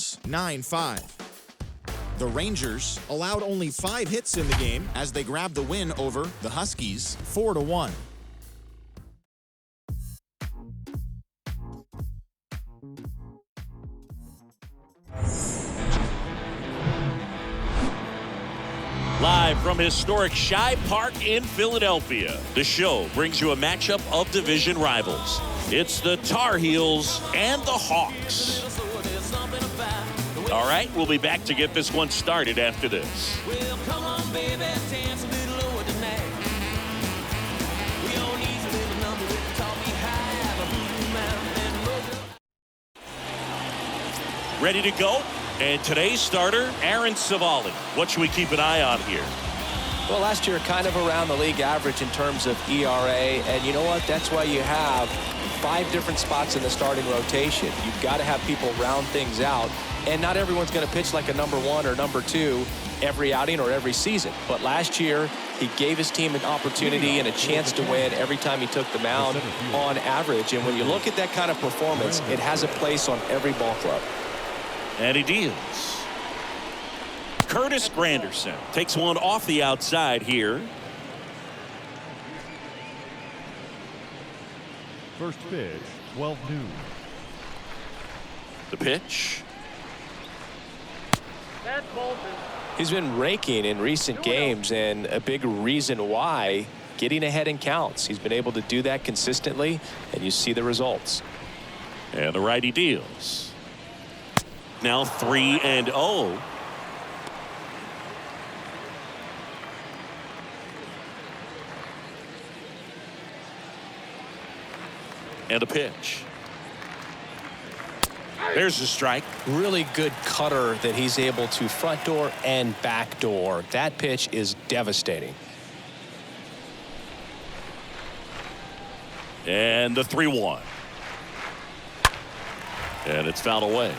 9-5. The Rangers allowed only 5 hits in the game as they grabbed the win over the Huskies 4-1. Live from historic Shibe Park in Philadelphia, the show brings you a matchup of division rivals. It's the Tar Heels and the Hawks. All right, we'll be back to get this one started after this. Well, come on, baby, dance a little lower tonight. We all need a little number with the top behind a blue mountain. Ready to go? And today's starter, Aaron Savali. What should we keep an eye on here? Well, last year kind of around the league average in terms of ERA, and you know what? That's why you have 5 different spots in the starting rotation. You've got to have people round things out, and not everyone's going to pitch like a number 1 or number 2 every outing or every season. But last year, he gave his team an opportunity and a chance to win every time he took the mound on average. And when you look at that kind of performance, it has a place on every ball club. And he deals. Curtis Granderson takes one off the outside here. First pitch, 12 noon. The pitch. He's been raking in recent games, and a big reason why, getting ahead in counts. He's been able to do that consistently, and you see the results. And the righty deals. Now 3-0. And a pitch. There's a strike. Really good cutter that he's able to front door and back door. That pitch is devastating. And the 3-1. And it's fouled away.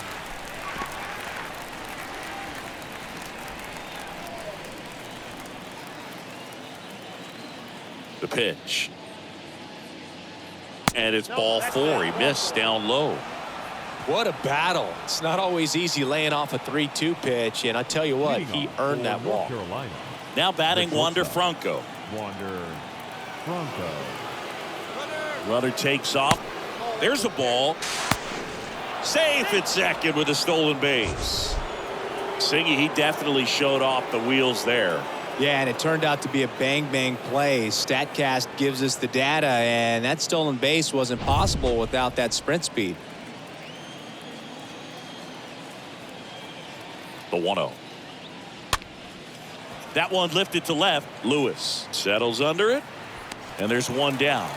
The pitch. And it's ball 4. He missed down low. What a battle. It's not always easy laying off a 3-2 pitch, and I tell you what, he earned that walk. Now batting Wander Franco. Wander Franco. Runner takes off. There's a ball. Safe at second with a stolen base. Singy, he definitely showed off the wheels there. Yeah, and it turned out to be a bang-bang play. StatCast gives us the data, and that stolen base wasn't possible without that sprint speed. The 1-0. That one lifted to left. Lewis settles under it, and there's one down.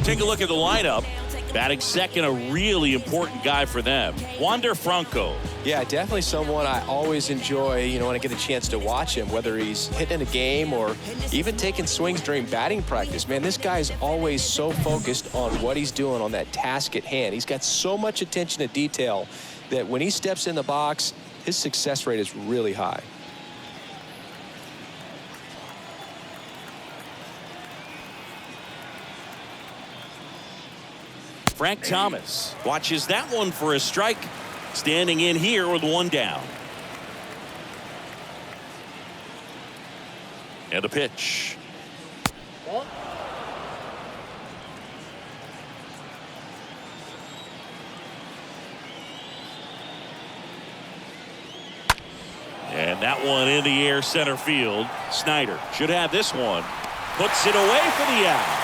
Take a look at the lineup. Batting second, a really important guy for them, Wander Franco. Yeah, definitely someone I always enjoy, when I get a chance to watch him, whether he's hitting a game or even taking swings during batting practice. Man, this guy is always so focused on what he's doing on that task at hand. He's got so much attention to detail that when he steps in the box, his success rate is really high. Frank Thomas watches that one for a strike. Standing in here with one down. And a pitch. And that one in the air center field. Snyder should have this one. Puts it away for the out.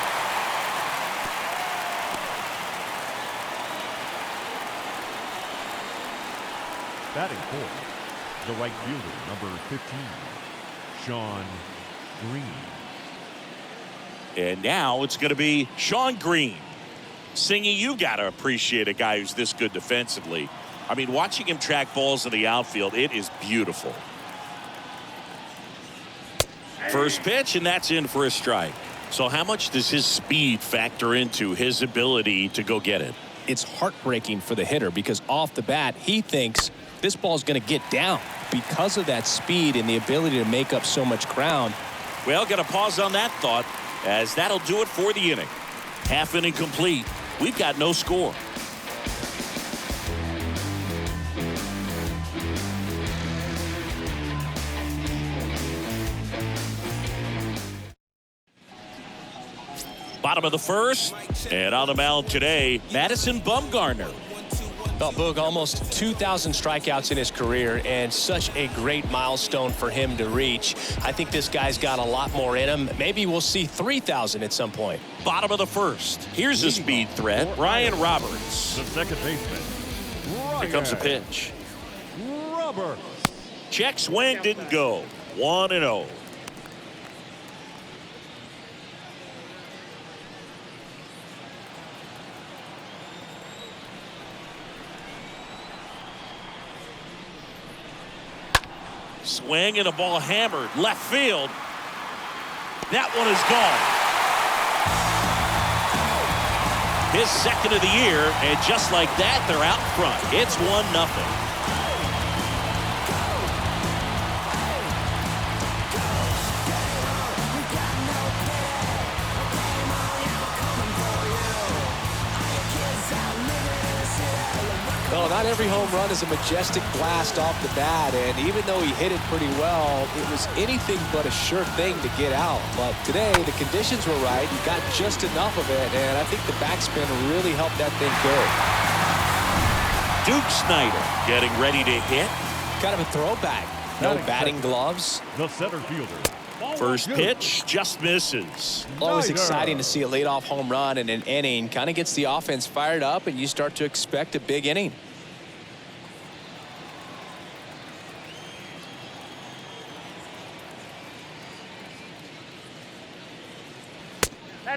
Batting fourth, the right fielder, number 15, Sean Green. And now it's going to be Sean Green. Singy, you got to appreciate a guy who's this good defensively. I mean, watching him track balls in the outfield, it is beautiful. First pitch, and that's in for a strike. So how much does his speed factor into his ability to go get it? It's heartbreaking for the hitter because off the bat, he thinks this ball's going to get down because of that speed and the ability to make up so much ground. Well, got to pause on that thought, as that'll do it for the inning. Half inning complete. We've got no score. Bottom of the first, and on the mound today, Madison Bumgarner. Well, Boog, almost 2,000 strikeouts in his career, and such a great milestone for him to reach. I think this guy's got a lot more in him. Maybe we'll see 3,000 at some point. Bottom of the first. Here's a speed threat, Ryan Roberts. The second baseman, Here comes a pitch. Robert. Check swing, didn't go. 1-0. Swing and a ball hammered left field. That one is gone. His second of the year, and just like that, they're out front. It's 1-0. Well, not every home run is a majestic blast off the bat, and even though he hit it pretty well, it was anything but a sure thing to get out. But today, the conditions were right. He got just enough of it, and I think the backspin really helped that thing go. Duke Snyder getting ready to hit. Kind of a throwback. No batting gloves. The center fielder. First pitch just misses. Always exciting to see a leadoff home run in an inning. Kind of gets the offense fired up, and you start to expect a big inning.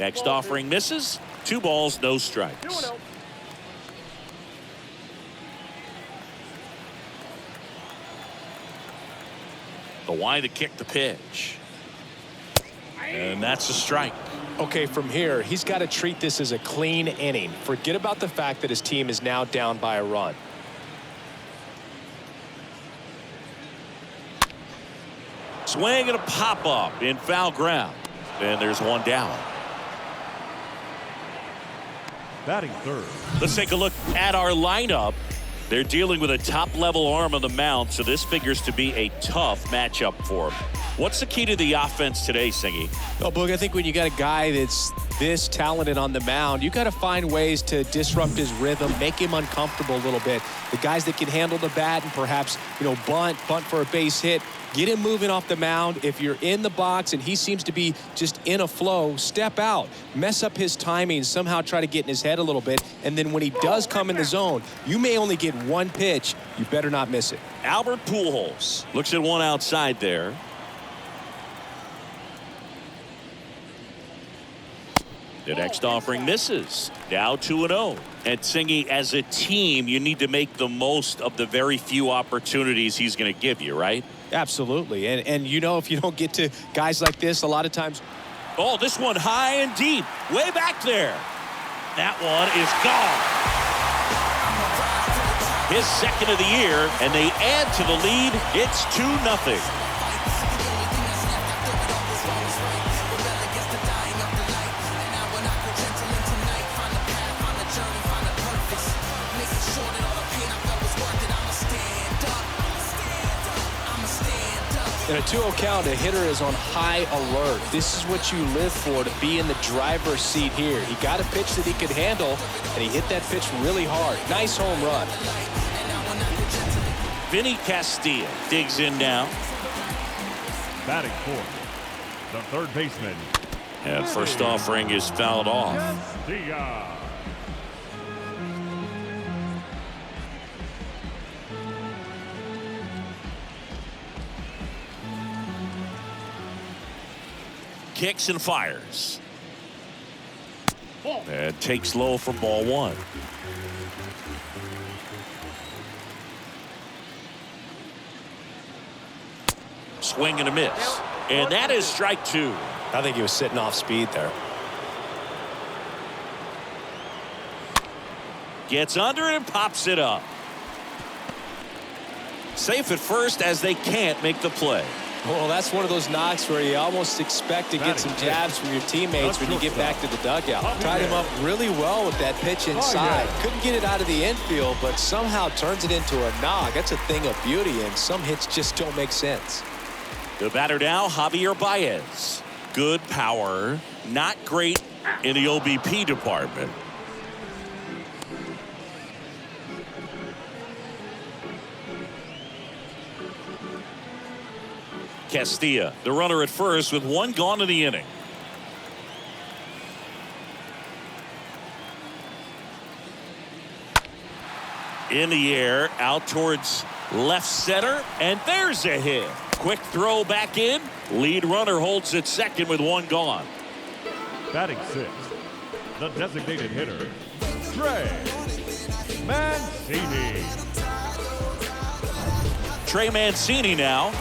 Next offering misses. 2 balls, no strikes. The wide to kick the pitch. And that's a strike. Okay, from here, he's got to treat this as a clean inning. Forget about the fact that his team is now down by a run. Swing and a pop-up in foul ground. And there's one down. Batting third. Let's take a look at our lineup. They're dealing with a top-level arm on the mound, so this figures to be a tough matchup for him. What's the key to the offense today, Singy? Well, Boog, I think when you got a guy that's this talented on the mound, you got to find ways to disrupt his rhythm, make him uncomfortable a little bit. The guys that can handle the bat and perhaps, bunt for a base hit, get him moving off the mound. If you're in the box and he seems to be just in a flow, step out, mess up his timing, somehow try to get in his head a little bit. And then when he does come in the zone, you may only get one pitch. You better not miss it. Albert Pujols looks at one outside there. The next offering misses. Now 2-0. And Singy, as a team, you need to make the most of the very few opportunities he's going to give you, right? Absolutely. And if you don't get to guys like this, a lot of times. Oh, this one high and deep. Way back there. That one is gone. His second of the year, and they add to the lead. It's 2-0. In a 2-0 count, a hitter is on high alert. This is what you live for, to be in the driver's seat here. He got a pitch that he could handle, and he hit that pitch really hard. Nice home run. Vinny Castilla digs in now. Batting fourth. The third baseman. And first offering is fouled off. Castilla. Kicks and fires. And takes low for ball 1. Swing and a miss. And that is strike 2. I think he was sitting off speed there. Gets under it and pops it up. Safe at first as they can't make the play. Well, that's one of those knocks where you almost expect to get some jabs from your teammates when you get back to the dugout. Tied him up really well with that pitch inside. Couldn't get it out of the infield, but somehow turns it into a knock. That's a thing of beauty, and some hits just don't make sense. The batter now, Javier Baez. Good power, not great in the OBP department. Castilla, the runner at first with one gone in the inning. In the air, out towards left center, and there's a hit. Quick throw back in. Lead runner holds at second with one gone. Batting sixth, the designated hitter, Trey Mancini. Trey Mancini now.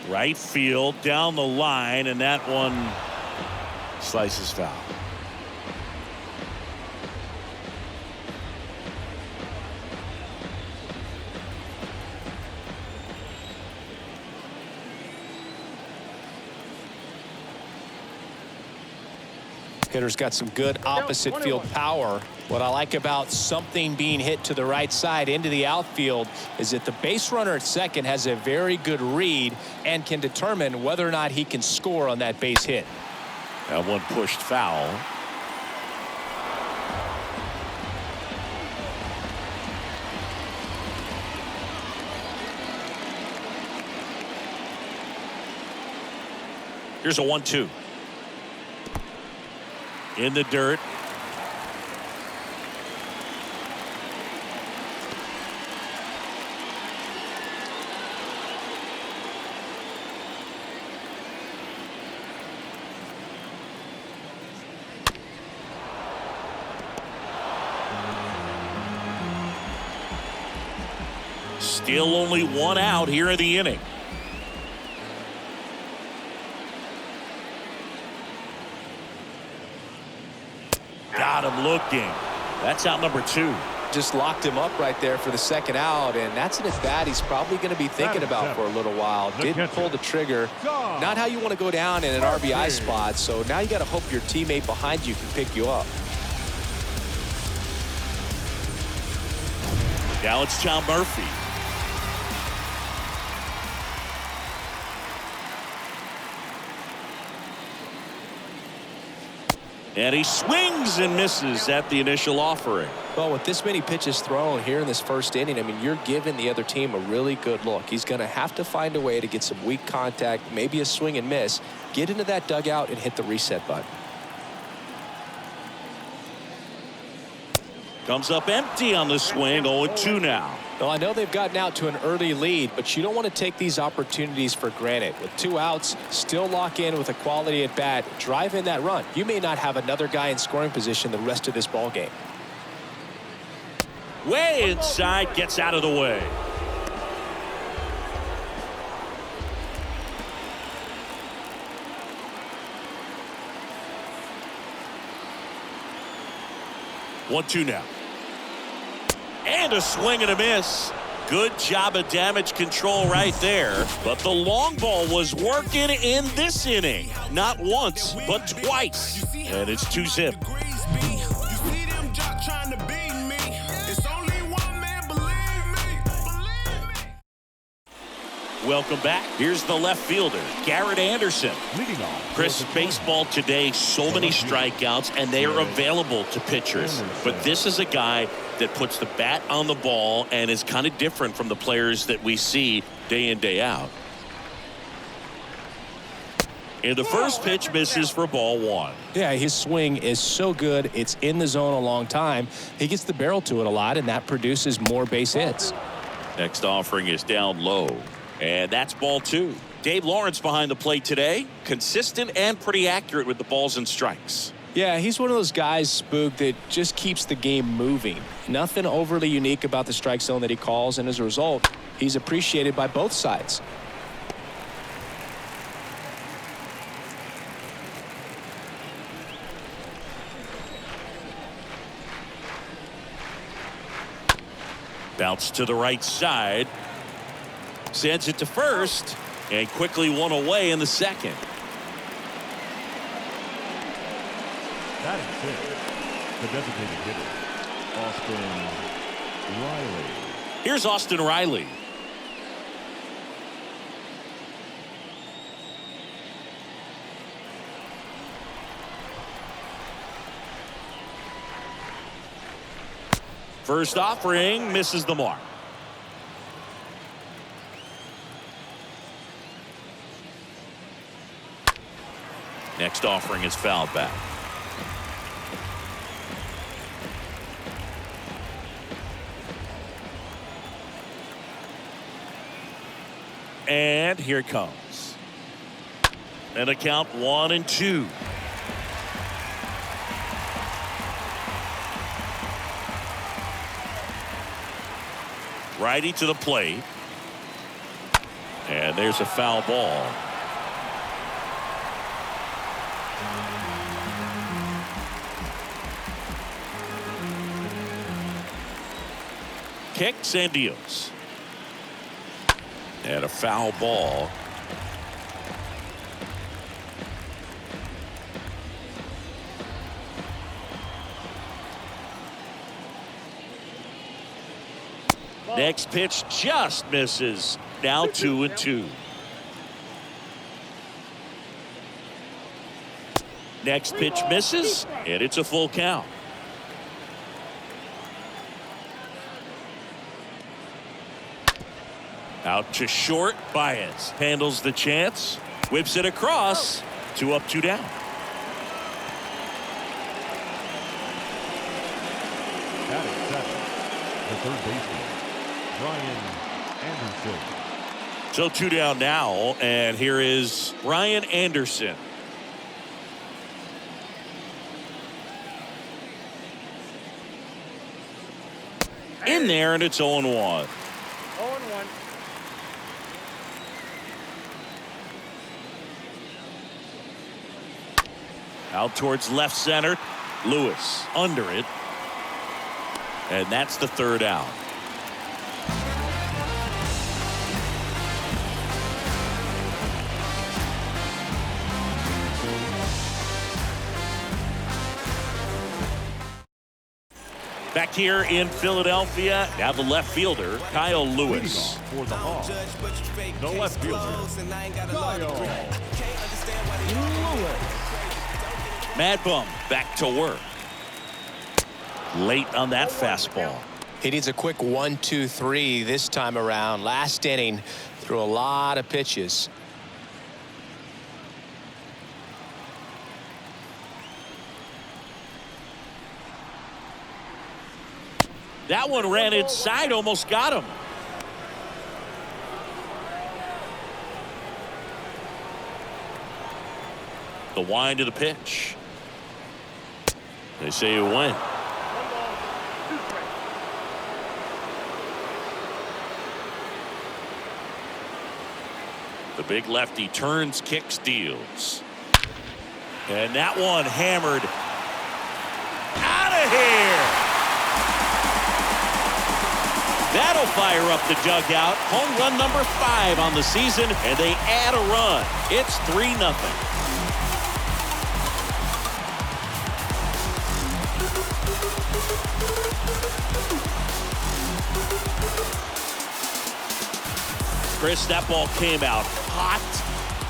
Right field, down the line, and that one slices foul. Hitter's got some good opposite field power. What I like about something being hit to the right side into the outfield is that the base runner at second has a very good read and can determine whether or not he can score on that base hit. That one pushed foul. Here's a 1-2. In the dirt. Still only one out here in the inning. Got him looking. That's out number 2. Just locked him up right there for the second out, and that's an at-bat he's probably going to be thinking about for a little while. Didn't pull the trigger. Not how you want to go down in an RBI spot, so now you got to hope your teammate behind you can pick you up. Now it's John Murphy. And he swings and misses at the initial offering. Well, with this many pitches thrown here in this first inning, I mean, you're giving the other team a really good look. He's going to have to find a way to get some weak contact, maybe a swing and miss, get into that dugout and hit the reset button. Comes up empty on the swing, 0-2 now. Well, I know they've gotten out to an early lead, but you don't want to take these opportunities for granted. With 2 outs, still lock in with a quality at bat, drive in that run. You may not have another guy in scoring position the rest of this ball game. Way inside, gets out of the way. One-two now. And a swing and a miss. Good job of damage control right there. But the long ball was working in this inning. Not once, but twice. And it's 2-zip. Welcome back. Here's the left fielder, Garrett Anderson. Leading off. Chris, baseball today, so many strikeouts, and they are available to pitchers. But this is a guy that puts the bat on the ball and is kind of different from the players that we see day in, day out. And the first pitch misses for ball 1. Yeah, his swing is so good. It's in the zone a long time. He gets the barrel to it a lot, and that produces more base hits. Next offering is down low. And that's ball 2. Dave Lawrence behind the plate today. Consistent and pretty accurate with the balls and strikes. Yeah, he's one of those guys, Spook, that just keeps the game moving. Nothing overly unique about the strike zone that he calls, and as a result, he's appreciated by both sides. Bounce to the right side. Sends it to first. And quickly one away in the second. Batting sixth, the designated hitter, Austin Riley. Here's Austin Riley. First offering misses the mark. Next offering is fouled back. And here it comes. And a count 1-2. Righty to the plate. And there's a foul ball. Kicks and deals. And a foul ball. Next pitch just misses. Now 2-2. Next pitch misses, and it's a full count. Out to short. Baez handles the chance. Whips it across. 2 up, 2 down. Batting seventh, the third baseman, Brian Anderson. So 2 down now, and here is Brian Anderson. In there, and it's 0-1. 0-1. Out towards left center. Lewis under it. And that's the third out. Back here in Philadelphia, now the left fielder, Kyle Lewis. For the Hawks, the left fielder, Kyle Lewis. Mad Bum back to work. Late on that fastball. He needs a quick 1-2-3 this time around. Last inning, threw a lot of pitches. That one ran inside, almost got him. The wind of the pitch. They say you win. The big lefty turns, kicks, deals. And that one hammered out of here. That'll fire up the dugout. Home run number 5 on the season, and they add a run. It's 3-0. Chris, that ball came out hot.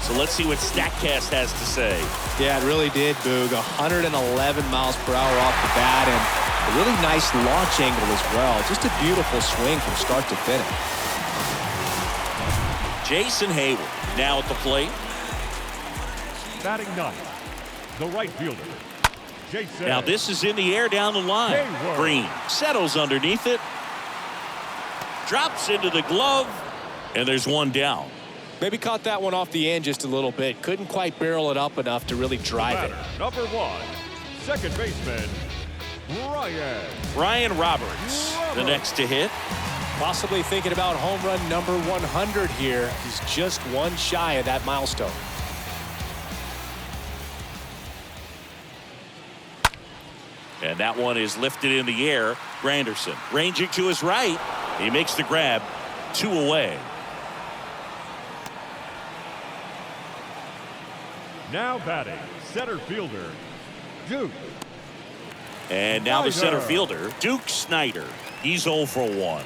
So let's see what StatCast has to say. Yeah, it really did, Boog. 111 miles per hour off the bat, and a really nice launch angle as well. Just a beautiful swing from start to finish. Jason Hayward now at the plate. Batting ninth, the right fielder, Jason. Now this is in the air down the line. Hayward. Green settles underneath it. Drops into the glove. And there's one down. Maybe caught that one off the end just a little bit. Couldn't quite barrel it up enough to really drive it. Number 1, second baseman, Ryan Roberts, the next to hit. Possibly thinking about home run number 100 here. He's just one shy of that milestone. And that one is lifted in the air. Granderson ranging to his right. He makes the grab, 2 away. Now batting, center fielder, Duke. And now the center Snyder. fielder, Duke Snyder. He's 0 for 1.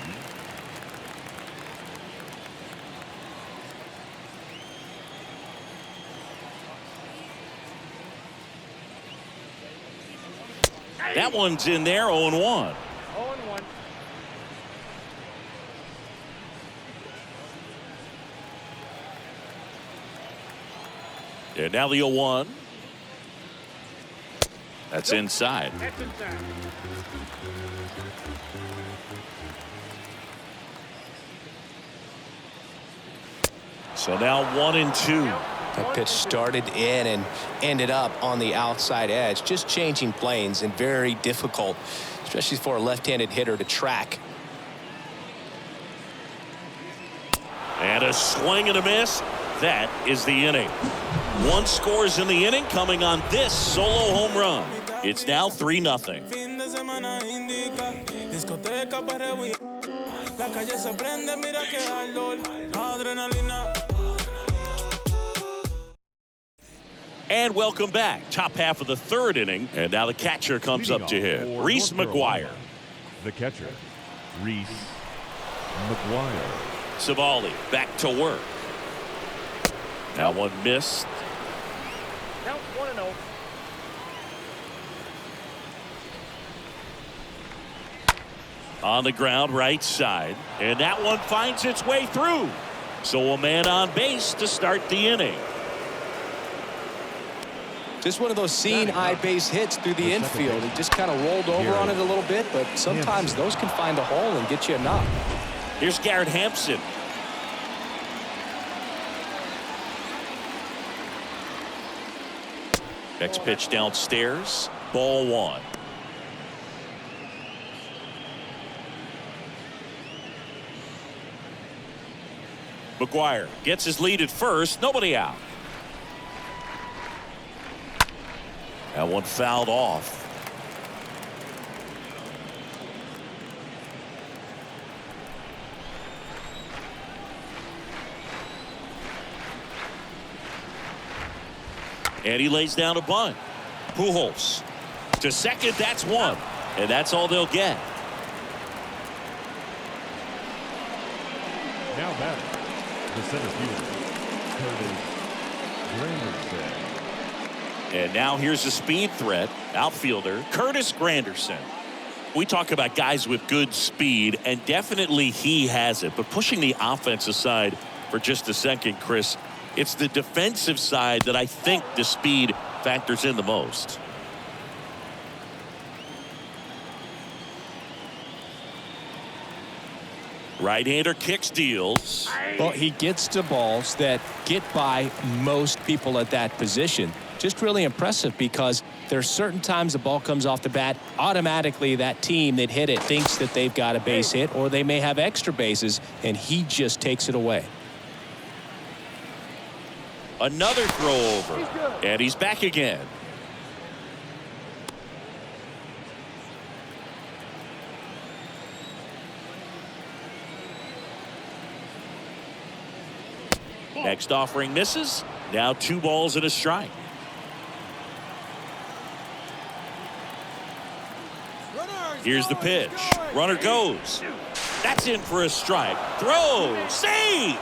That one's in there, 0-1. 0-1. And now the 0-1. That's inside. That's inside. So now 1-2. That pitch started in and ended up on the outside edge, just changing planes, and very difficult, especially for a left-handed hitter to track. And a swing and a miss. That is the inning. 1 scores in the inning, coming on this solo home run. It's now 3-0. Fin de semana indica, discoteca para la calle se prende, mira que ardor, adrenalina. And welcome back. Top half of the 3rd inning. And now the catcher comes up to hit. For Reese North Carolina, McGuire. The catcher, Reese McGuire. Savali back to work. Now one missed. Count 1-0. On the ground, right side. And that one finds its way through. So a man on base to start the inning. Just one of those seeing eye base hits through the infield. He just kind of rolled over on it a little bit, but sometimes those can find a hole and get you a knock. Here's Garrett Hampson. Next pitch downstairs. Ball 1. McGuire gets his lead at first. Nobody out. That one fouled off. And he lays down a bunt. Pujols to second. That's 1. And that's all they'll get. Now batting, the center fielder, Curtis Granderson. And now here's a speed threat. Outfielder Curtis Granderson. We talk about guys with good speed, and definitely he has it. But pushing the offense aside for just a second, Chris, it's the defensive side that I think the speed factors in the most. Right-hander kicks, deals. Well, he gets to balls that get by most people at that position. Just really impressive, because there's certain times the ball comes off the bat, automatically that team that hit it thinks that they've got a base hit, or they may have extra bases, and he just takes it away. Another throw over, and he's back again. Next offering misses. Now 2 balls and a strike. Here's the pitch. Runner goes. That's in for a strike. Throw. Save.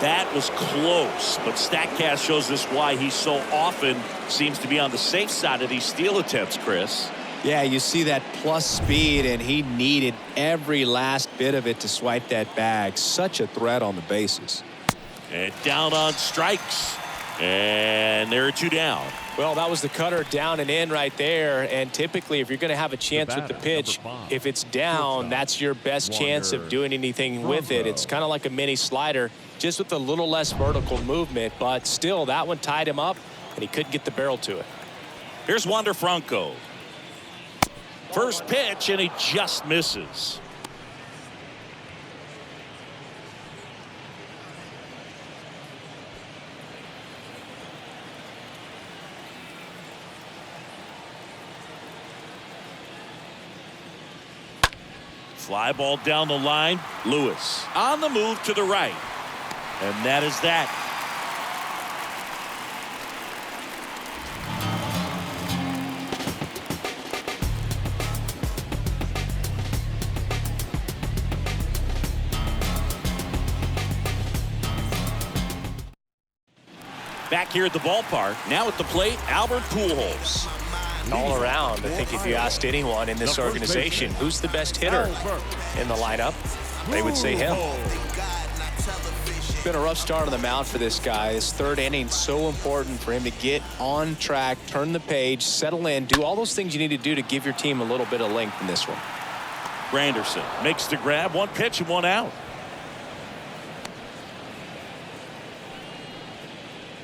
That was close, but StatCast shows us why he so often seems to be on the safe side of these steal attempts, Chris. Yeah, you see that plus speed, and he needed every last bit of it to swipe that bag. Such a threat on the bases. And down on strikes. And there are 2 down. Well, that was the cutter down and in right there. And typically, if you're going to have a chance with the pitch, if it's down, that's your best chance of doing anything with it. It's kind of like a mini slider, just with a little less vertical movement. But still, that one tied him up, and he couldn't get the barrel to it. Here's Wander Franco. First pitch, and he just misses. Fly ball down the line. Lewis on the move to the right. And that is that. Back here at the ballpark, now at the plate, Albert Pujols. All around, I think if you asked anyone in this organization who's the best hitter in the lineup, they would say him. It's been a rough start on the mound for this guy. His third inning, so important for him to get on track, turn the page, settle in, do all those things you need to do to give your team a little bit of length in this one. Granderson makes the grab, 1 pitch and 1 out.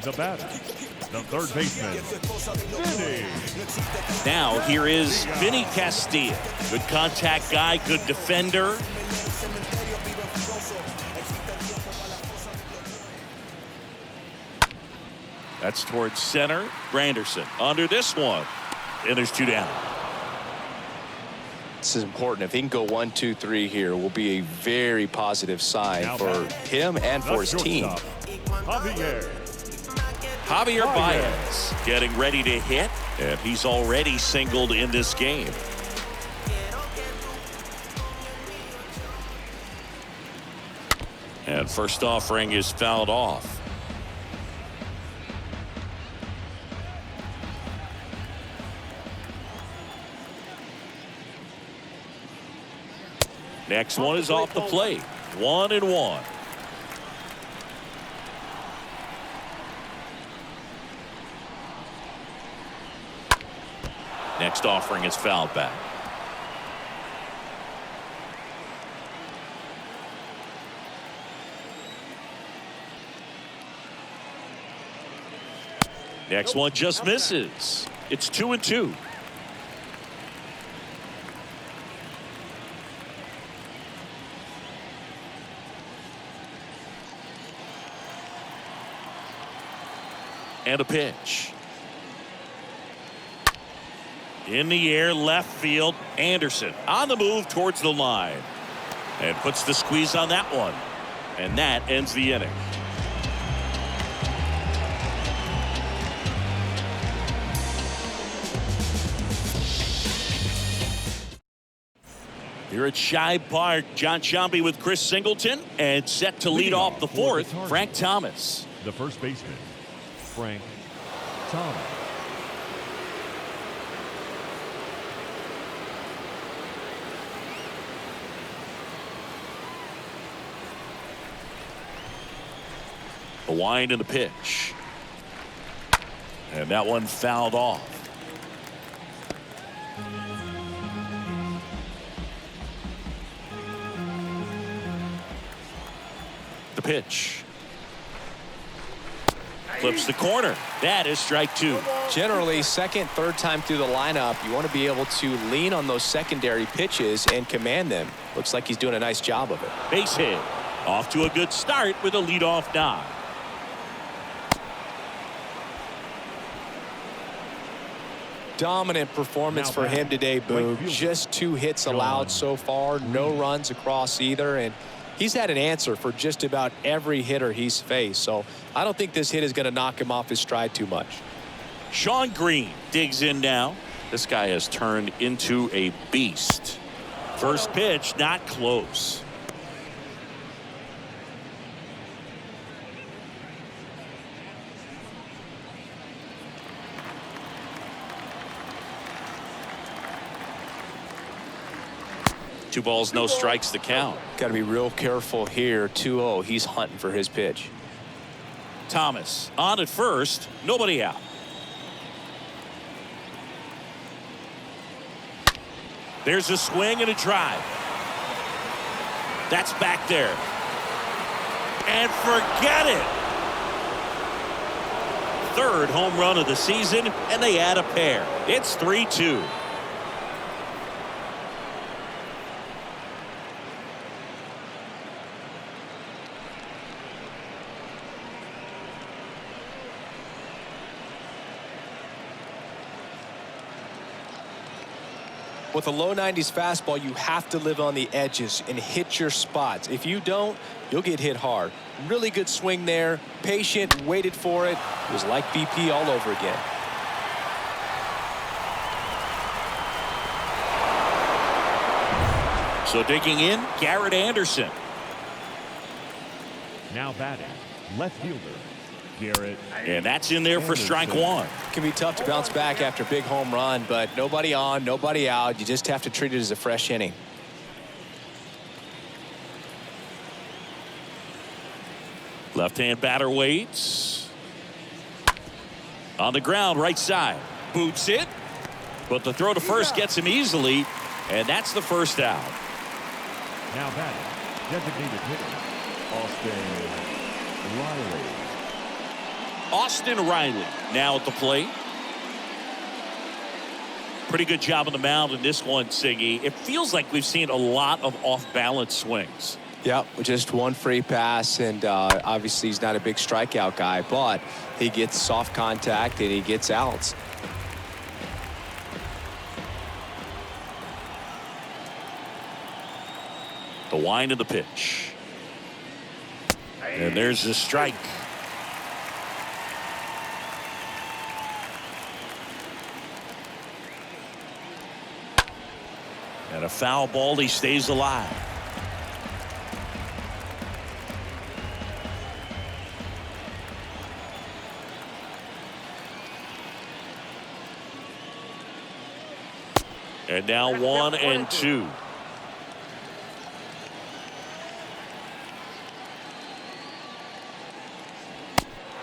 The batter, the third baseman, Vinny. Now here is Vinny Castilla. Good contact guy, good defender. That's towards center. Granderson under this one. And there's 2 down. This is important. If he can go 1, 2, 3 here, will be a very positive sign for him and for his team. Javier Baez getting ready to hit, and he's already singled in this game. And first offering is fouled off. Next one is off the plate. 1-1. Next offering is fouled back. Next one just misses. It's 2-2. And a pitch. In the air, left field. Anderson on the move towards the line. And puts the squeeze on that one. And that ends the inning. Here at Shibe Park, John Sciambi with Chris Singleton. And set to lead off the fourth, Frank Thomas. The first baseman, Frank Thomas. The wind and the pitch. And that one fouled off. The pitch. Flips the corner. That is strike 2. Generally, second, third time through the lineup, you want to be able to lean on those secondary pitches and command them. Looks like he's doing a nice job of it. Base hit. Off to a good start with a leadoff knock. Dominant performance for him today, Boog. Just 2 hits allowed so far, no runs across either, and he's had an answer for just about every hitter he's faced. So I don't think this hit is going to knock him off his stride too much. Sean Green digs in now. This guy has turned into a beast. First pitch, not close. Two balls, no strikes to count. Got to be real careful here. 2-0. He's hunting for his pitch. Thomas on at first. Nobody out. There's a swing and a drive. That's back there. And forget it. Third home run of the season, and they add a pair. It's 3-2. With a low 90s fastball, you have to live on the edges and hit your spots. If you don't, you'll get hit hard. Really good swing there. Patient, waited for it. It was like BP all over again. So digging in, Garrett Anderson. Now batting, left fielder, Garrett. And that's in there for strike one. It can be tough to bounce back after a big home run, but nobody on, nobody out. You just have to treat it as a fresh inning. Left-hand batter waits. On the ground, right side. Boots it. But the throw to first gets him easily, and that's the first out. Now batting, designated hitter, Austin Riley now at the plate. Pretty good job on the mound in this one, Siggy. It feels like we've seen a lot of off-balance swings. Yep, just one free pass, and obviously he's not a big strikeout guy, but he gets soft contact and he gets outs. The wind of the pitch. And there's the strike. And a foul ball, he stays alive. And now 1-2.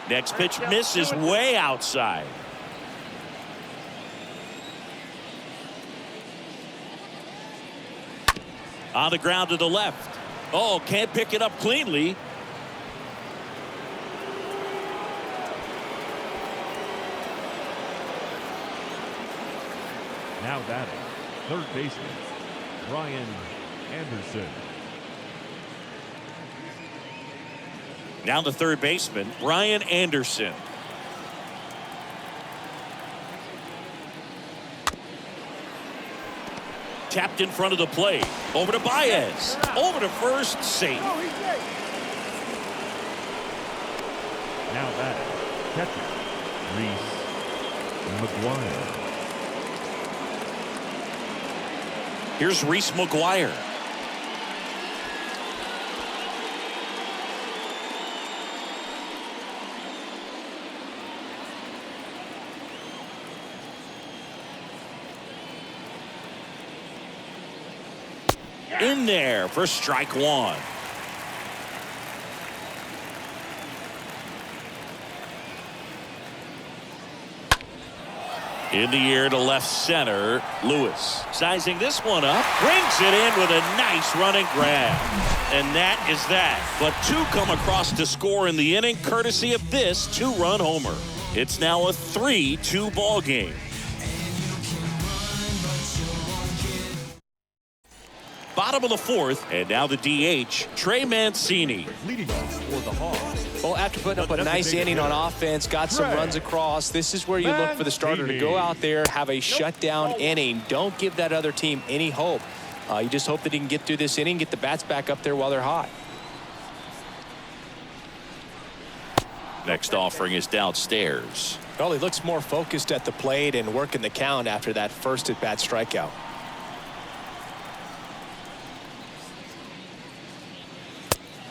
Next pitch misses way outside. On the ground to the left. Oh, can't pick it up cleanly. now batting, third baseman, Brian Anderson. Now the third baseman, Brian Anderson. Tapped in front of the plate. Over to Baez. Over to first, safe. Now batting, catcher, Reese McGuire. Here's Reese McGuire. In there for strike one. In the air to left center, Lewis. Sizing this one up, brings it in with a nice running grab. And that is that. But two come across to score in the inning, courtesy of this two-run homer. It's now a 3-2 ball game. Bottom of the fourth, and now the DH, Trey Mancini. Leading off for the Hawks. Well, after putting up a nice inning on offense, got some runs across, this is where you look for the starter to go out there, have a shutdown inning. Don't give that other team any hope. You just hope that he can get through this inning, get the bats back up there while they're hot. Next offering is downstairs. Well, he looks more focused at the plate and working the count after that first at-bat strikeout.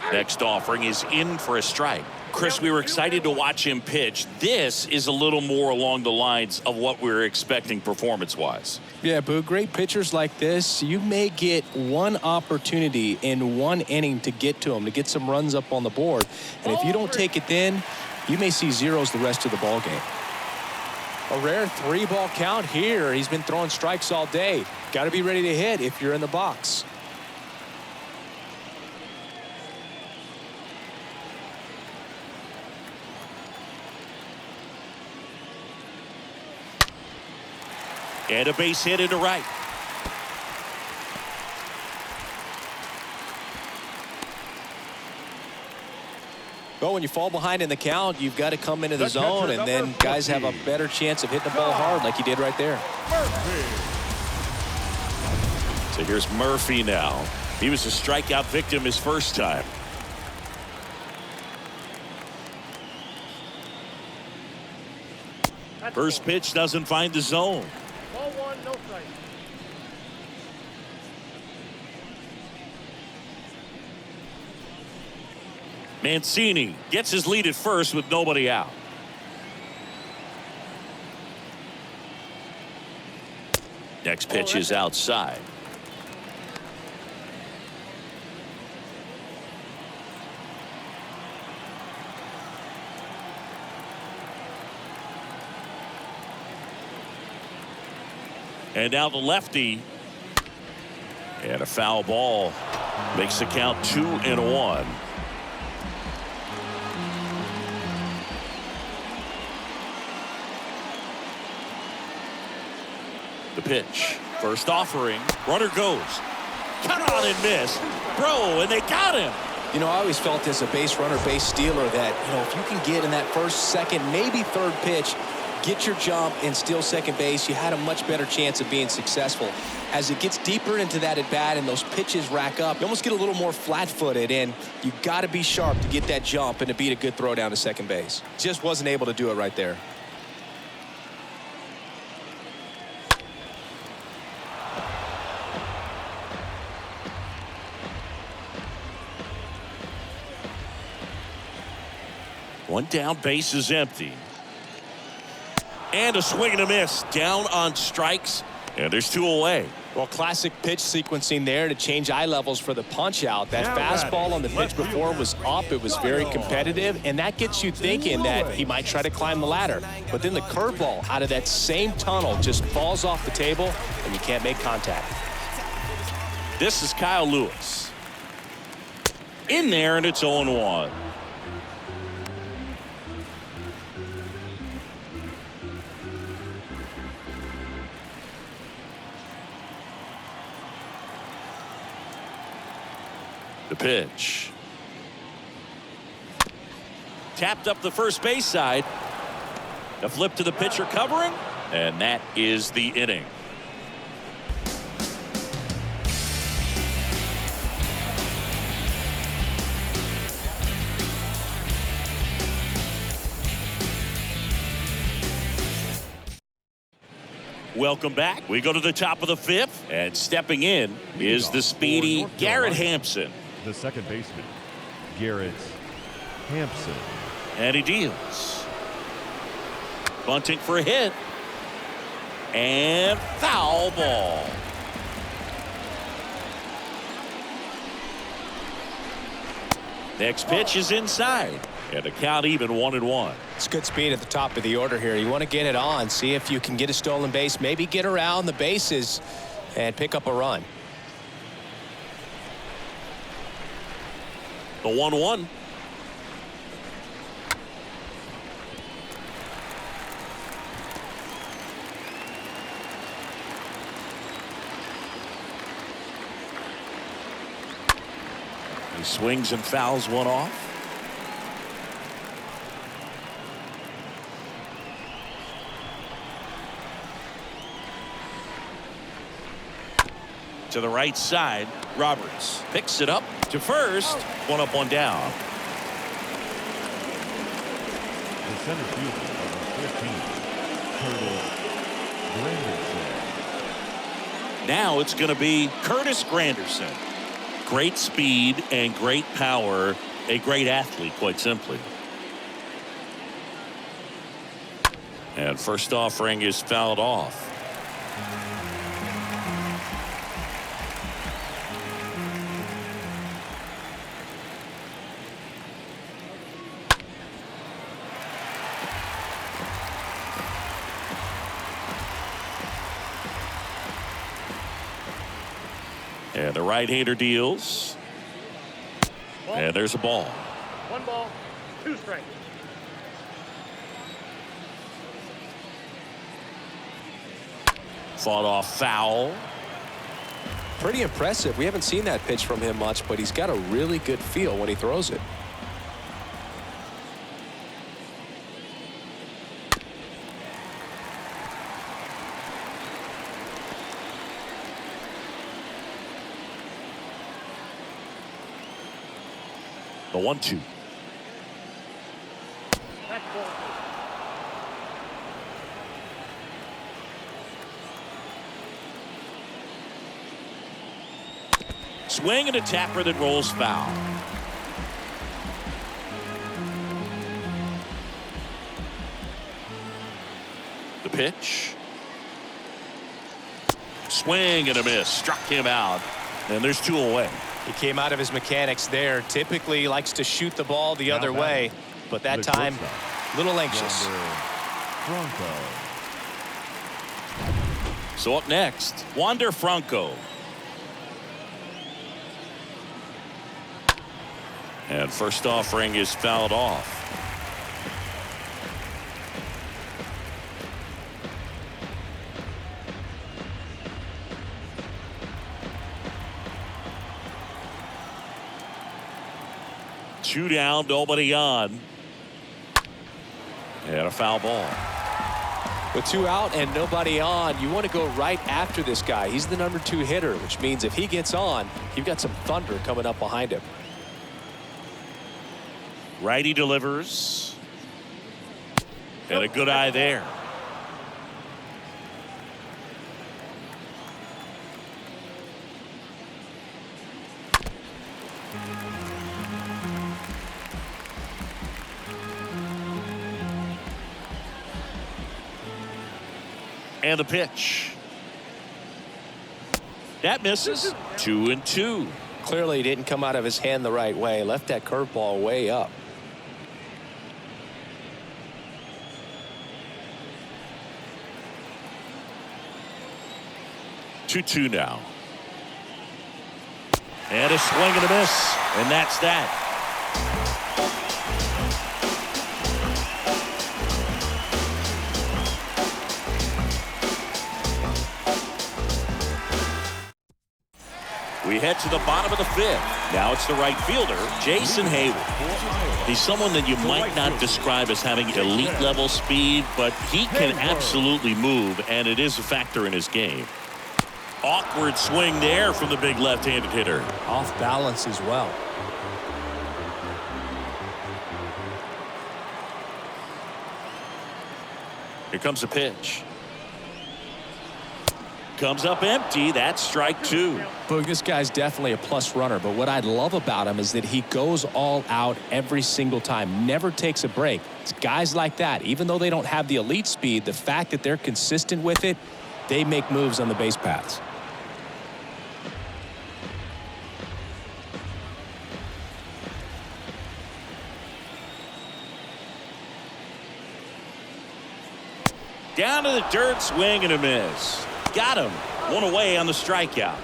Next offering is in for a strike. Chris, we were excited to watch him pitch. This is a little more along the lines of what we were expecting performance-wise. Yeah, Boo, great pitchers like this, you may get one opportunity in one inning to get to them, to get some runs up on the board. And if you don't take it then, you may see zeros the rest of the ball game. A rare 3-ball count here. He's been throwing strikes all day. Got to be ready to hit if you're in the box. And a base hit into right. Well, when you fall behind in the count, you've got to come into the zone, and then guys have a better chance of hitting the ball hard like he did right there. So here's Murphy now. He was a strikeout victim his first time. First pitch doesn't find the zone. Ball one, no strike. Mancini gets his lead at first with nobody out. Next pitch is outside. And now the lefty. And a foul ball makes the count 2-1. The pitch. First offering. Runner goes. Cut on and miss. Bro, and they got him. You know, I always felt as a base runner, base stealer that, you know, if you can get in that first, second, maybe third pitch, get your jump and steal second base, you had a much better chance of being successful. As it gets deeper into that at bat and those pitches rack up, you almost get a little more flat-footed, and you've got to be sharp to get that jump and to beat a good throw down to second base. Just wasn't able to do it right there. One down, base is empty. And a swing and a miss. Down on strikes. And there's 2 away. Well, classic pitch sequencing there to change eye levels for the punch out. That fastball on the pitch before was up. It was very competitive, and that gets you thinking that he might try to climb the ladder. But then the curveball out of that same tunnel just falls off the table, and you can't make contact. This is Kyle Lewis. In there, and it's 0-1. The pitch. Tapped up the first base side. A flip to the pitcher covering, and that is the inning. Welcome back. We go to the top of the 5th, and stepping in is the speedy Garrett Hampson. The second baseman, Garrett Hampson. And he deals. Bunting for a hit. And foul ball. Next pitch is inside. And the count even 1-1. It's good speed at the top of the order here. You want to get it on, see if you can get a stolen base, maybe get around the bases and pick up a run. The 1-1. He swings and fouls one off. To the right side, Roberts picks it up to first. 1 up, 1 down. The center fielder, number 15, Curtis Granderson. Now it's going to be Curtis Granderson. Great speed and great power. A great athlete, quite simply. And first offering is fouled off. And the right-hander deals. And there's a ball. 1 ball, 2 strikes. Fought off foul. Pretty impressive. We haven't seen that pitch from him much, but he's got a really good feel when he throws it. The 1-2. Swing and a tapper that rolls foul. The pitch. Swing and a miss. Struck him out. And there's 2 away. He came out of his mechanics there. Typically he likes to shoot the ball the other way, but that time a little anxious. So up next, Wander Franco. And first offering is fouled off. Two down, nobody on. And a foul ball. With 2 out and nobody on, you want to go right after this guy. He's the number 2 hitter, which means if he gets on, you've got some thunder coming up behind him. Righty delivers. And a good eye there. And the pitch. That misses. 2-2. Clearly didn't come out of his hand the right way. Left that curveball way up. 2-2 now. And a swing and a miss. And that's that. We head to the bottom of the 5th. Now it's the right fielder, Jason Hayward. He's someone that you might not describe as having elite level speed, but he can absolutely move, and it is a factor in his game. Awkward swing there from the big left-handed hitter. Off balance as well. Here comes the pitch. Comes up empty. That's strike 2. Boog, this guy's definitely a plus runner, but what I love about him is that he goes all out every single time, never takes a break. It's guys like that, even though they don't have the elite speed, the fact that they're consistent with it, they make moves on the base paths. Down to the dirt, swing and a miss. Got him. One away on the strikeout.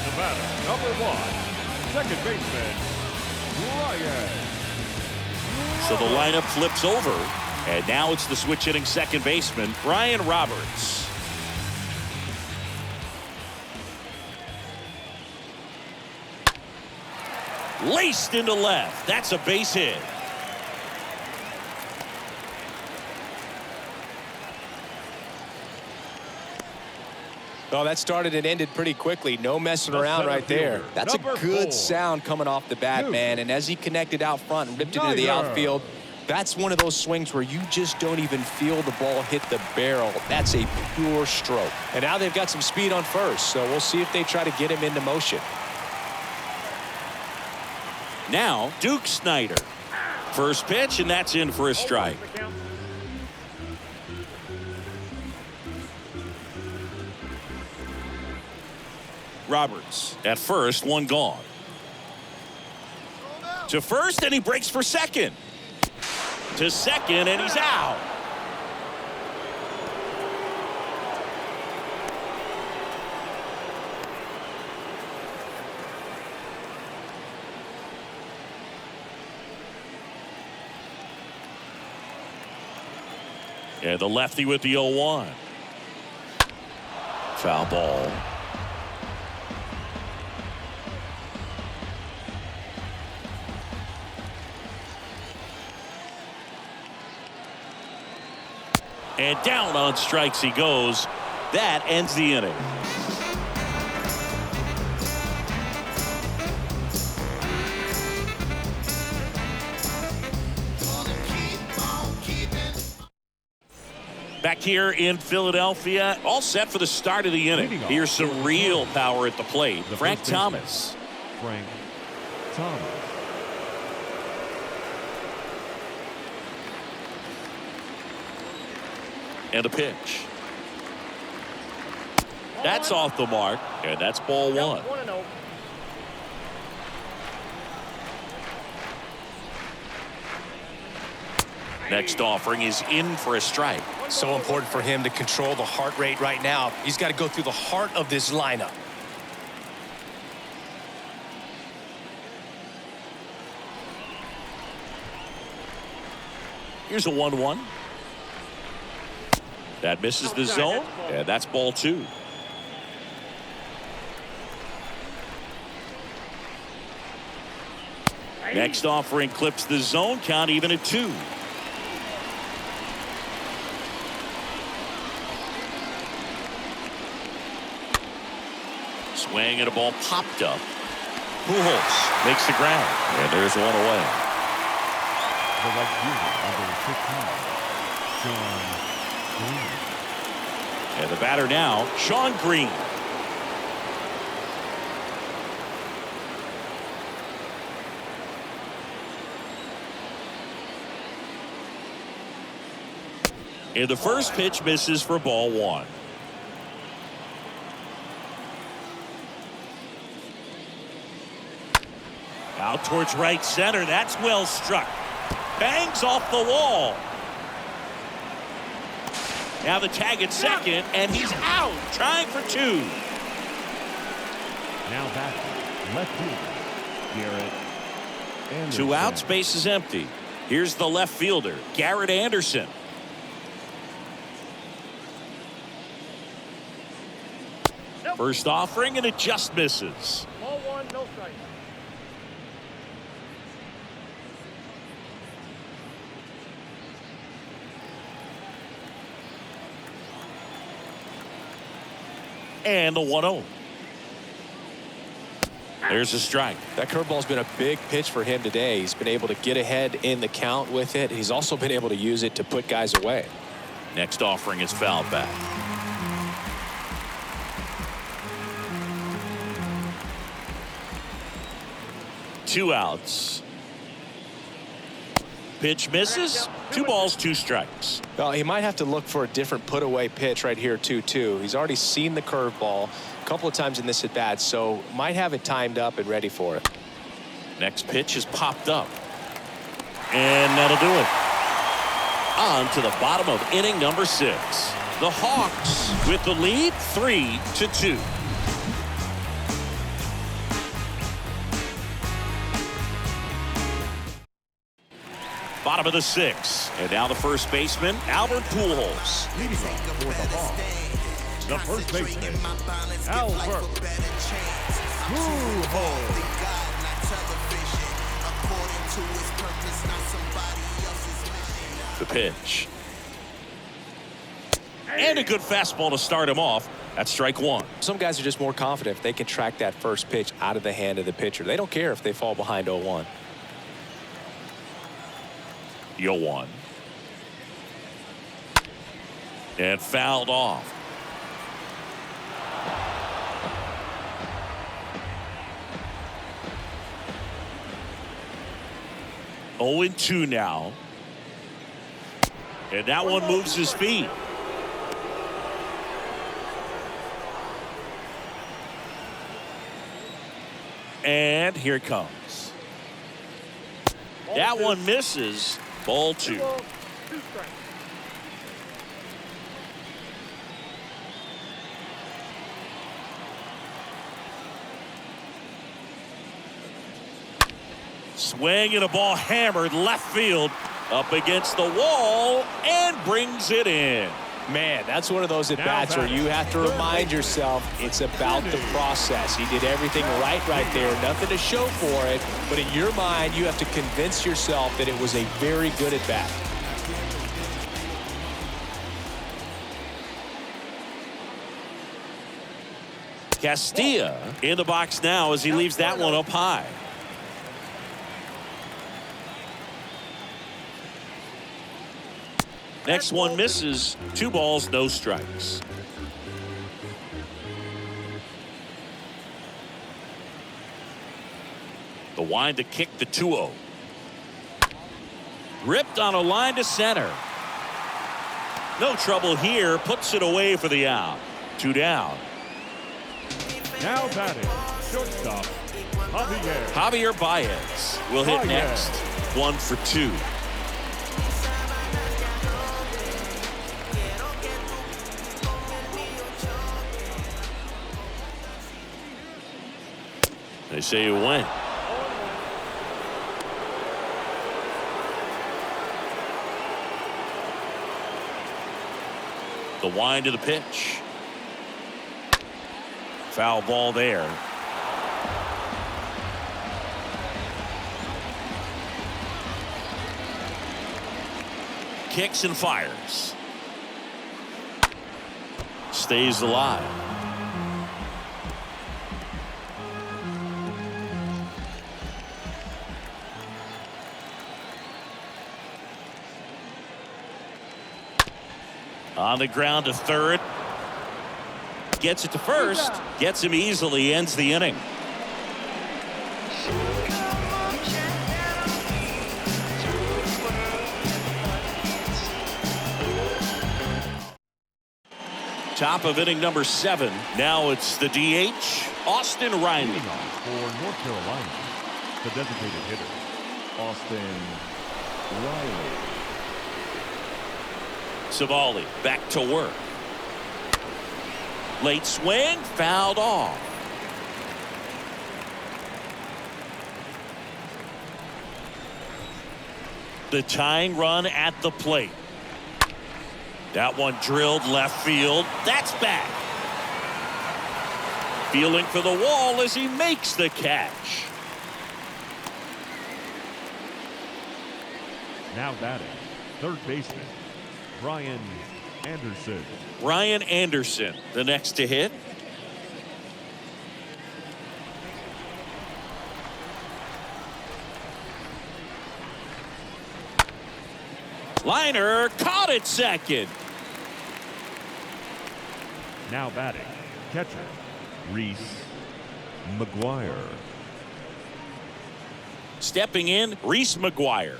The batter, number 1, second baseman, Ryan. So the lineup flips over, and now it's the switch hitting second baseman, Brian Roberts. Laced into left. That's a base hit. Oh, that started and ended pretty quickly. No messing around right there. That's a good sound coming off the bat, man. And as he connected out front and ripped it into the outfield, that's one of those swings where you just don't even feel the ball hit the barrel. That's a pure stroke. And now they've got some speed on first, so we'll see if they try to get him into motion. Now, Duke Snyder. First pitch, and that's in for a strike. Roberts at first, one gone. To first, and he breaks for second. To second, and he's out. And the lefty with the 0-1. Foul ball. And down on strikes he goes. That ends the inning. Back here in Philadelphia, all set for the start of the inning. Here's some real power at the plate. Frank Thomas. Frank Thomas. And a pitch. That's off the mark, and that's ball one. Next offering is in for a strike. So important for him to control the heart rate right now. He's got to go through the heart of this lineup. Here's a 1-1. That misses the zone, and that's ball two. Next offering clips the zone, count even at 2. Swing and a ball popped up. Pujols makes the ground, and there's one away. The right fielder, number 15, Sean Green. And the batter now, Sean Green. And the first pitch misses for ball one. Out towards right center. That's well struck. Bangs off the wall. Now the tag at second, and he's out, trying for 2. Now back left fielder, Garrett Anderson. 2 outs, base is empty. Here's the left fielder, Garrett Anderson. First offering, and it just misses. Ball one, no strike. And the 1-0. There's a strike. That curveball's been a big pitch for him today. He's been able to get ahead in the count with it. He's also been able to use it to put guys away. Next offering is fouled back. Two outs. Pitch misses. 2 balls, 2 strikes. Well, he might have to look for a different put away pitch right here 2-2. He's already seen the curveball a couple of times in this at bat, so might have it timed up and ready for it. Next pitch is popped up, and that'll do it. On to the bottom of inning number 6. The Hawks with the lead, 3-2. Bottom of the 6th, and now the first baseman, Albert Pujols. Leading off for the Hawks, the first baseman, Albert Pujols. The pitch. And a good fastball to start him off. That's strike 1. Some guys are just more confident if they can track that first pitch out of the hand of the pitcher. They don't care if they fall behind 0-1. 0-1. And fouled off. Oh, 2 now. And that one moves his feet. And here it comes. That one misses. Ball 2. Swing and a ball hammered left field up against the wall and brings it in. Man, that's one of those at-bats where you have to remind yourself it's about the process. He did everything right there. Nothing to show for it. But in your mind, you have to convince yourself that it was a very good at-bat. Castilla in the box now as he leaves that one up high. Next one misses. 2 balls, no strikes. The wind to kick the 2-0. Ripped on a line to center. No trouble here. Puts it away for the out. 2 down. Now batting, shortstop, Javier Baez will hit next. 1 for 2. They say you win. The wind of the pitch. Foul ball there. Kicks and fires. Stays alive. On the ground to third. Gets it to first. Gets him easily. Ends the inning. Top of inning number 7. Now it's the DH, Austin Riley. For North Carolina, the designated hitter, Austin Riley. Savali back to work. Late swing, fouled off. The tying run at the plate. That one drilled left field. That's back. Feeling for the wall as he makes the catch. Now batting, third baseman, Ryan Anderson. Ryan Anderson, the next to hit. Liner caught at second. Now batting, catcher, Reese McGuire. Stepping in, Reese McGuire.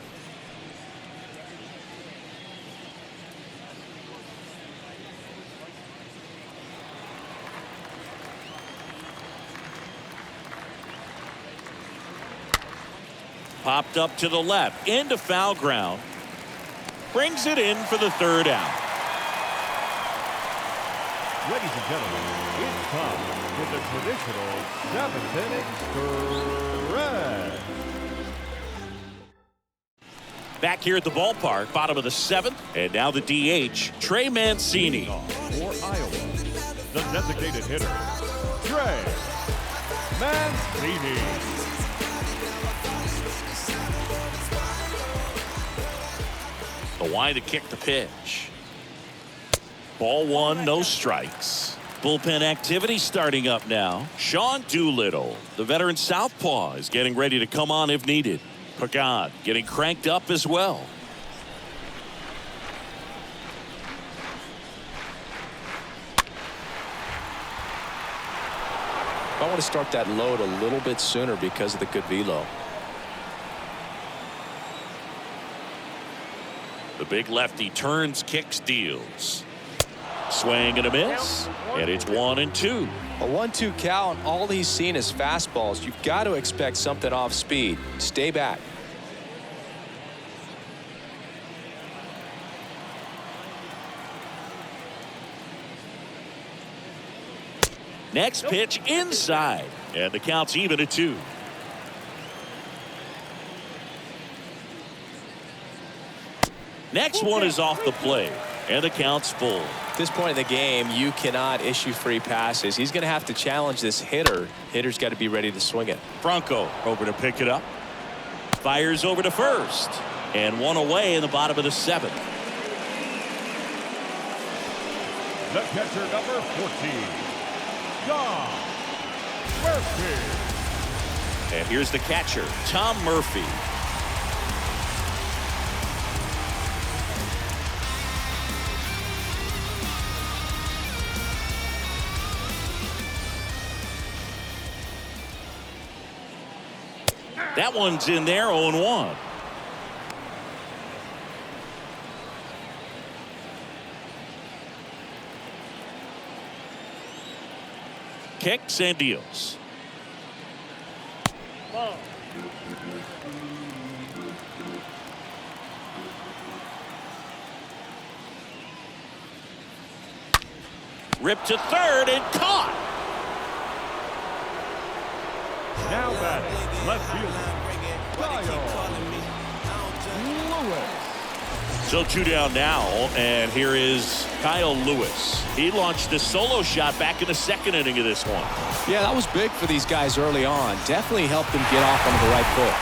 Popped up to the left, into foul ground. Brings it in for the third out. Ladies and gentlemen, it's time for the traditional 7th inning stretch. Back here at the ballpark, bottom of the 7th, and now the DH, Trey Mancini. For Iowa, the designated hitter, Trey Mancini. The wind to kick the pitch. Ball 1, no strikes. Bullpen activity starting up now. Sean Doolittle, the veteran southpaw, is getting ready to come on if needed. Pagan getting cranked up as well. I want to start that load a little bit sooner because of the good velo. The big lefty turns, kicks, deals. Swing and a miss, and it's 1-2. A 1-2 count. All he's seen is fastballs. You've got to expect something off speed. Stay back. Next pitch inside, and the count's even at 2. Next one is off the plate, and the count's full. At this point in the game, you cannot issue free passes. He's going to have to challenge this hitter. Hitter's got to be ready to swing it. Franco over to pick it up. Fires over to first, and one away in the bottom of the 7th. The catcher, number 14, Tom Murphy. And here's the catcher, Tom Murphy. That one's in there, 0-1. Kicks and deals. Ripped to third and caught. Now batting, left fielder, Kyle Lewis. So 2 down now, and here is Kyle Lewis. He launched a solo shot back in the second inning of this one. Yeah, that was big for these guys early on. Definitely helped them get off on the right foot.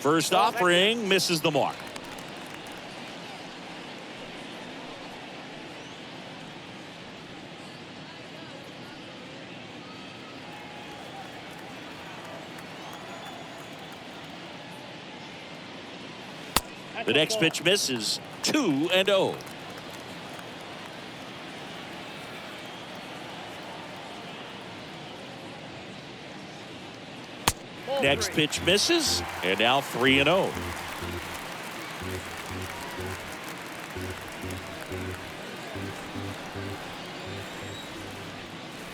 First offering misses the mark. The next pitch misses. 2-0. Next pitch misses, and now 3-0.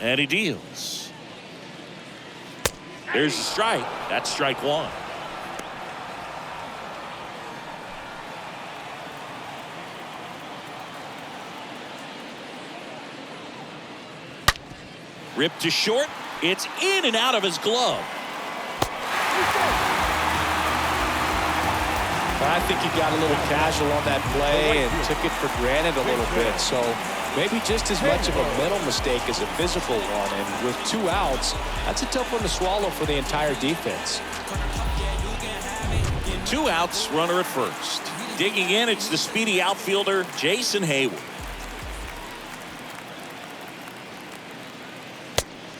And he deals. There's a strike. That's strike one. Ripped to short. It's in and out of his glove. I think he got a little casual on that play and took it for granted a little bit. So maybe just as much of a mental mistake as a physical one. And with 2 outs, that's a tough one to swallow for the entire defense. 2 outs, runner at first. Digging in, it's the speedy outfielder, Jason Hayward.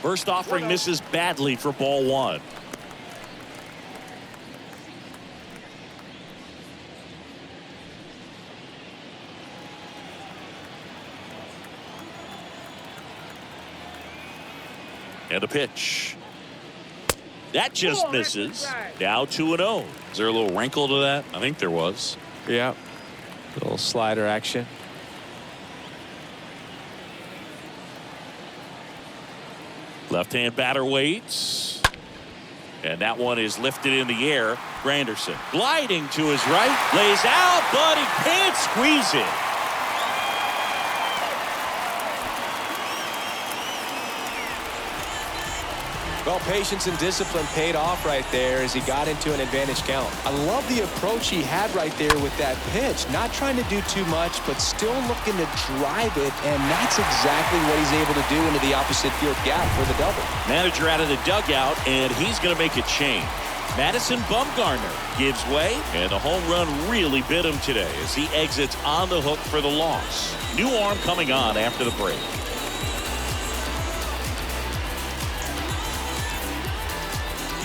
First offering misses badly for ball 1. And a pitch. That just misses. Now 2-0. Is there a little wrinkle to that? I think there was. Yeah. A little slider action. Left-hand batter waits. And that one is lifted in the air. Granderson gliding to his right. Lays out, but he can't squeeze it. Well, patience and discipline paid off right there as he got into an advantage count. I love the approach he had right there with that pitch. Not trying to do too much, but still looking to drive it, and that's exactly what he's able to do into the opposite field gap for the double. Manager out of the dugout, and he's going to make a change. Madison Bumgarner gives way, and the home run really bit him today as he exits on the hook for the loss. New arm coming on after the break.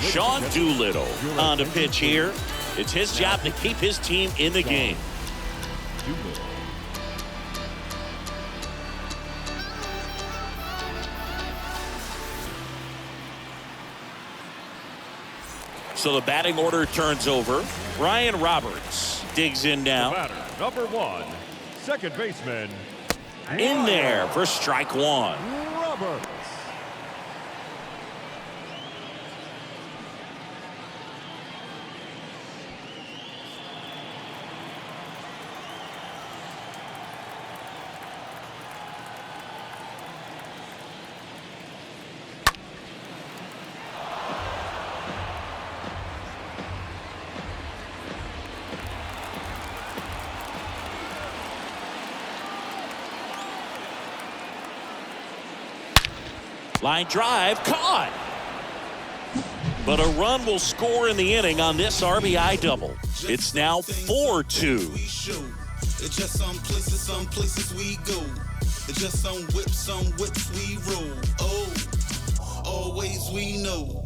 Sean Doolittle on the pitch here. It's his job to keep his team in the game. So the batting order turns over. Ryan Roberts digs in now. Batter, number 1, second baseman. In there for strike 1. Roberts. Line drive caught. But a run will score in the inning on this RBI double. It's now 4-2. It's just some places we go. It's just some whips we roll. Oh, always we know.